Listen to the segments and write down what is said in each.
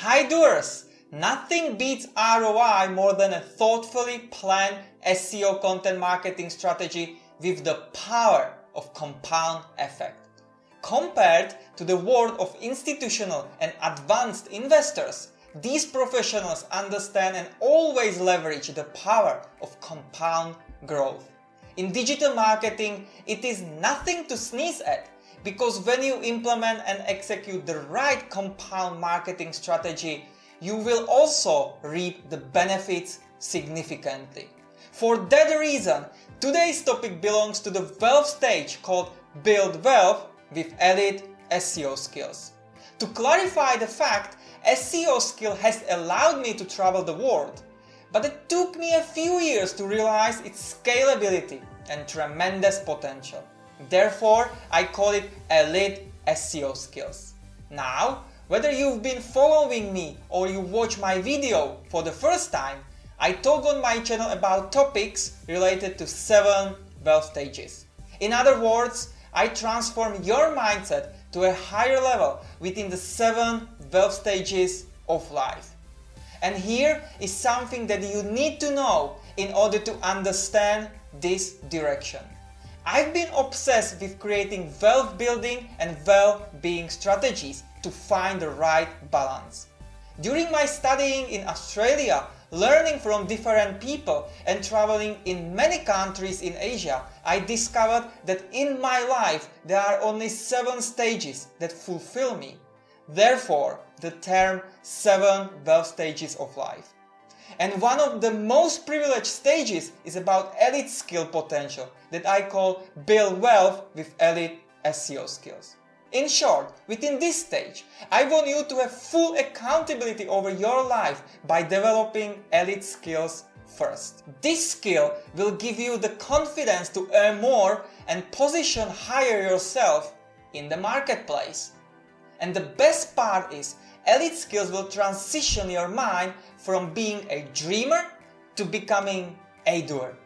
Hi doers! Nothing beats ROI more than a thoughtfully planned SEO content marketing strategy with the power of compound effect. Compared to the world of institutional and advanced investors, these professionals understand and always leverage the power of compound growth. In digital marketing, it is nothing to sneeze at, because when you implement and execute the right compound marketing strategy, you will also reap the benefits significantly. For that reason, today's topic belongs to the wealth stage called Build Wealth with Elite SEO Skills. To clarify the fact, SEO skill has allowed me to travel the world, but it took me a few years to realize its scalability and tremendous potential. Therefore, I call it Elite SEO Skills. Now, whether you've been following me or you watch my video for the first time, I talk on my channel about topics related to 7 wealth stages. In other words, I transform your mindset to a higher level within the 7 wealth stages of life. And here is something that you need to know in order to understand this direction. I've been obsessed with creating wealth building and well-being strategies to find the right balance. During my studying in Australia, learning from different people and traveling in many countries in Asia, I discovered that in my life there are only 7 stages that fulfill me. Therefore, the term 7 wealth stages of life. And one of the most privileged stages is about elite skill potential that I call Build Wealth with Elite SEO Skills. In short, within this stage, I want you to have full accountability over your life by developing elite skills first. This skill will give you the confidence to earn more and position higher yourself in the marketplace. And the best part is, elite skills will transition your mind from being a dreamer to becoming a doer.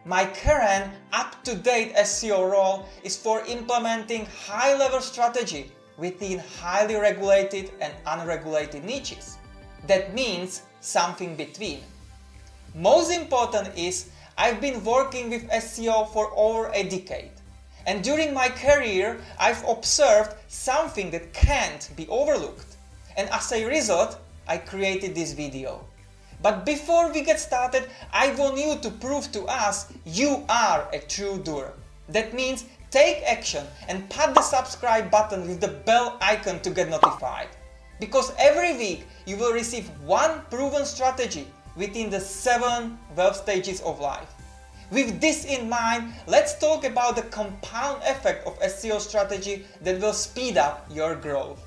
My current up-to-date SEO role is for implementing high-level strategy within highly regulated and unregulated niches. That means something between. Most important is, I've been working with SEO for over a decade. And during my career, I've observed something that can't be overlooked. And as a result, I created this video. But before we get started, I want you to prove to us you are a true doer. That means take action and pat the subscribe button with the bell icon to get notified. Because every week you will receive one proven strategy within the 7 wealth stages of life. With this in mind, let's talk about the compound effect of SEO strategy that will speed up your growth.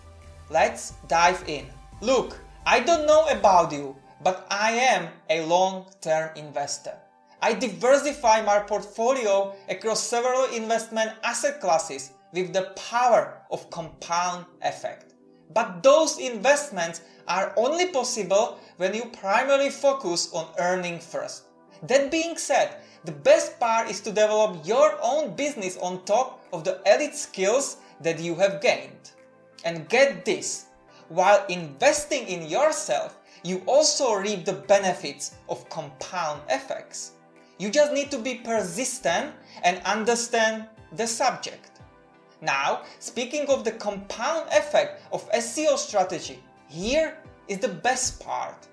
Let's dive in. Look, I don't know about you, but I am a long-term investor. I diversify my portfolio across several investment asset classes with the power of compound effect. But those investments are only possible when you primarily focus on earning first. That being said, the best part is to develop your own business on top of the elite skills that you have gained. And get this, while investing in yourself, you also reap the benefits of compound effects. You just need to be persistent and understand the subject. Now, speaking of the compound effect of SEO strategy, here is the best part.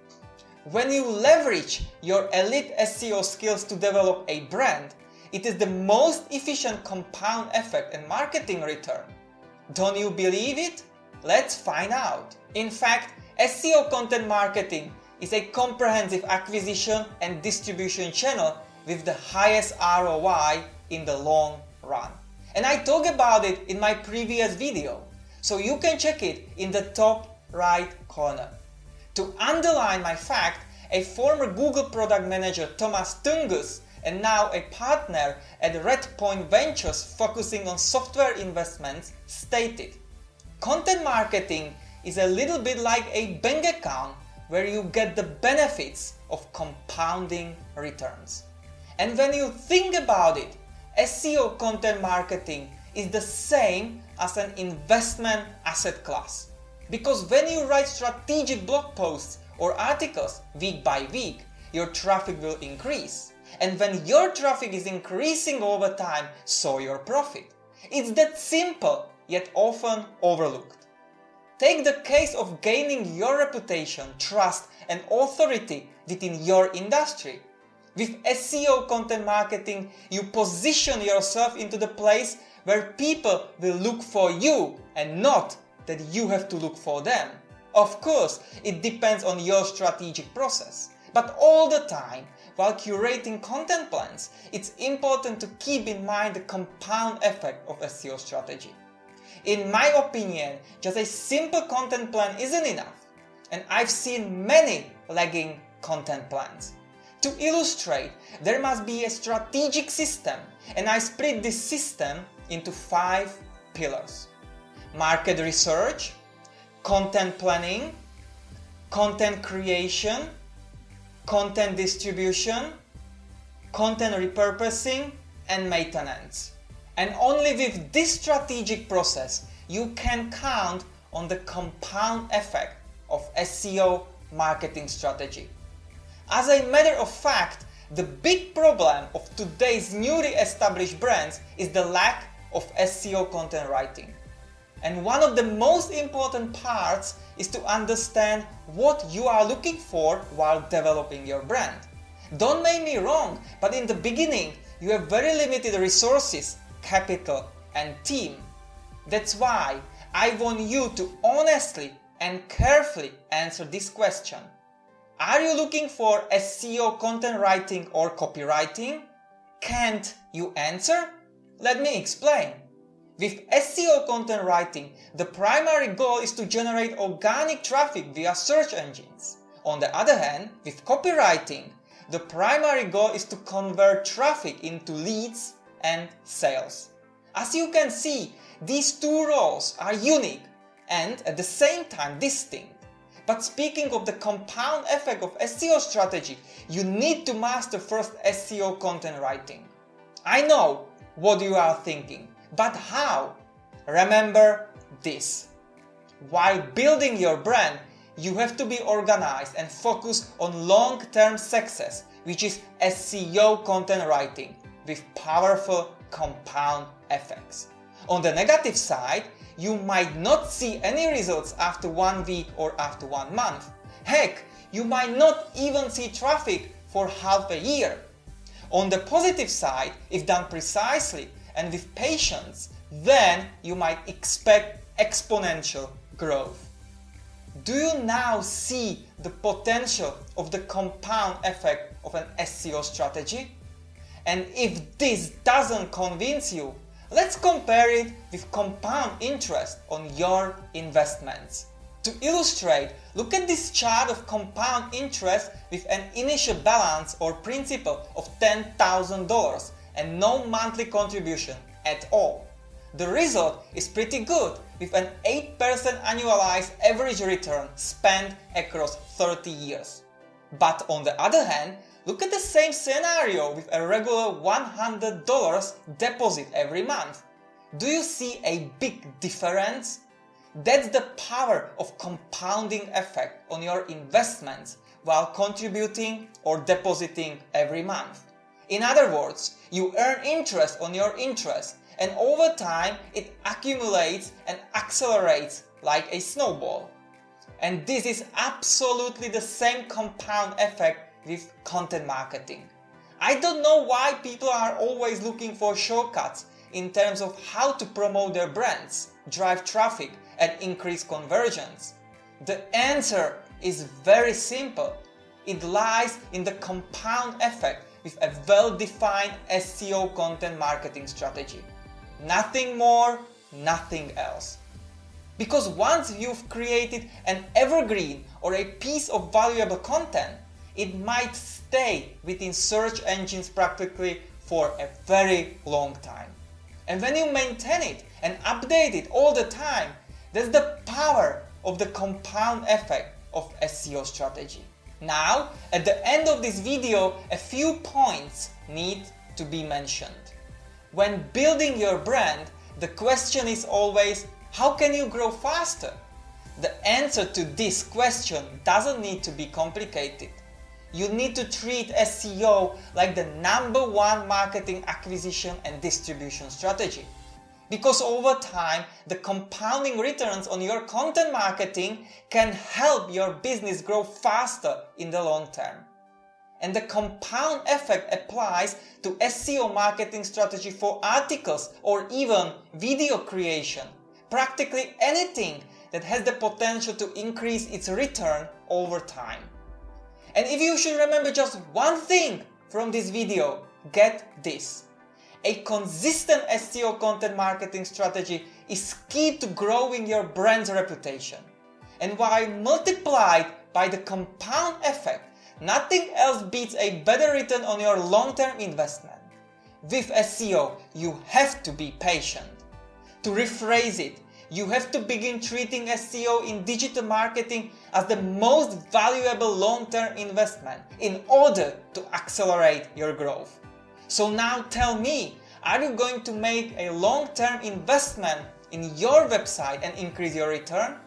When you leverage your elite SEO skills to develop a brand, it is the most efficient compound effect and marketing return. Don't you believe it? Let's find out. In fact, SEO content marketing is a comprehensive acquisition and distribution channel with the highest ROI in the long run. And I talk about it in my previous video, so you can check it in the top right corner. To underline my fact, a former Google product manager, Thomas Tungus, and now a partner at Redpoint Ventures focusing on software investments, stated, "Content marketing is a little bit like a bank account where you get the benefits of compounding returns." And when you think about it, SEO content marketing is the same as an investment asset class. Because when you write strategic blog posts or articles week by week, your traffic will increase. And when your traffic is increasing over time, so your profit. It's that simple, yet often overlooked. Take the case of gaining your reputation, trust, and authority within your industry. With SEO content marketing, you position yourself into the place where people will look for you and not that you have to look for them. Of course, it depends on your strategic process. But all the time, while curating content plans, it's important to keep in mind the compound effect of SEO strategy. In my opinion, just a simple content plan isn't enough, and I've seen many lagging content plans. To illustrate, there must be a strategic system, and I split this system into 5 pillars: market research, content planning, content creation, content distribution, content repurposing, and maintenance. And only with this strategic process you can count on the compound effect of SEO marketing strategy. As a matter of fact, the big problem of today's newly established brands is the lack of SEO content writing. And one of the most important parts is to understand what you are looking for while developing your brand. Don't make me wrong, but in the beginning you have very limited resources, capital, and team. That's why I want you to honestly and carefully answer this question. Are you looking for SEO content writing or copywriting? Can't you answer? Let me explain. With SEO content writing, the primary goal is to generate organic traffic via search engines. On the other hand, with copywriting, the primary goal is to convert traffic into leads and sales. As you can see, these two roles are unique and at the same time distinct. But speaking of the compound effect of SEO strategy, you need to master first SEO content writing. I know what you are thinking, but how? Remember this. While building your brand, you have to be organized and focus on long-term success, which is SEO content writing with powerful compound effects. On the negative side, you might not see any results after 1 week or after 1 month. Heck, you might not even see traffic for half a year. On the positive side, if done precisely and with patience, then you might expect exponential growth. Do you now see the potential of the compound effect of an SEO strategy? And if this doesn't convince you, let's compare it with compound interest on your investments. To illustrate, look at this chart of compound interest with an initial balance or principal of $10,000 and no monthly contribution at all. The result is pretty good with an 8% annualized average return spent across 30 years. But on the other hand, look at the same scenario with a regular $100 deposit every month. Do you see a big difference? That's the power of compounding effect on your investments while contributing or depositing every month. In other words, you earn interest on your interest, and over time it accumulates and accelerates like a snowball. And this is absolutely the same compound effect with content marketing. I don't know why people are always looking for shortcuts in terms of how to promote their brands, drive traffic, and increase conversions. The answer is very simple. It lies in the compound effect with a well-defined SEO content marketing strategy. Nothing more, nothing else. Because once you've created an evergreen or a piece of valuable content, it might stay within search engines practically for a very long time. And when you maintain it and update it all the time, that's the power of the compound effect of SEO strategy. Now, at the end of this video, a few points need to be mentioned. When building your brand, the question is always, how can you grow faster? The answer to this question doesn't need to be complicated. You need to treat SEO like the #1 marketing acquisition and distribution strategy. Because over time, the compounding returns on your content marketing can help your business grow faster in the long term. And the compound effect applies to SEO marketing strategy for articles or even video creation. Practically anything that has the potential to increase its return over time. And if you should remember just one thing from this video, get this. A consistent SEO content marketing strategy is key to growing your brand's reputation. And while multiplied by the compound effect, nothing else beats a better return on your long-term investment. With SEO, you have to be patient. To rephrase it, you have to begin treating SEO in digital marketing as the most valuable long-term investment in order to accelerate your growth. So now tell me, are you going to make a long-term investment in your website and increase your return?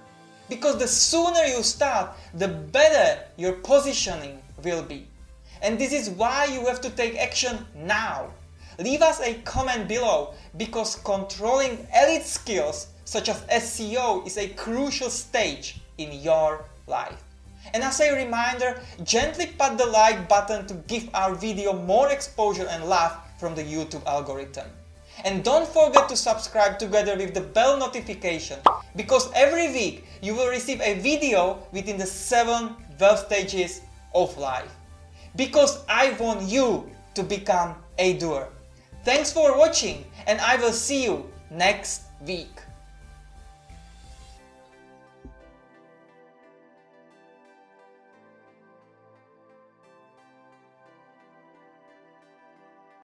Because the sooner you start, the better your positioning will be. And this is why you have to take action now. Leave us a comment below, because controlling elite skills such as SEO is a crucial stage in your life. And as a reminder, gently pat the like button to give our video more exposure and love from the YouTube algorithm. And don't forget to subscribe together with the bell notification, because every week you will receive a video within the 7 wealth stages of life. Because I want you to become a doer. Thanks for watching, and I will see you next week.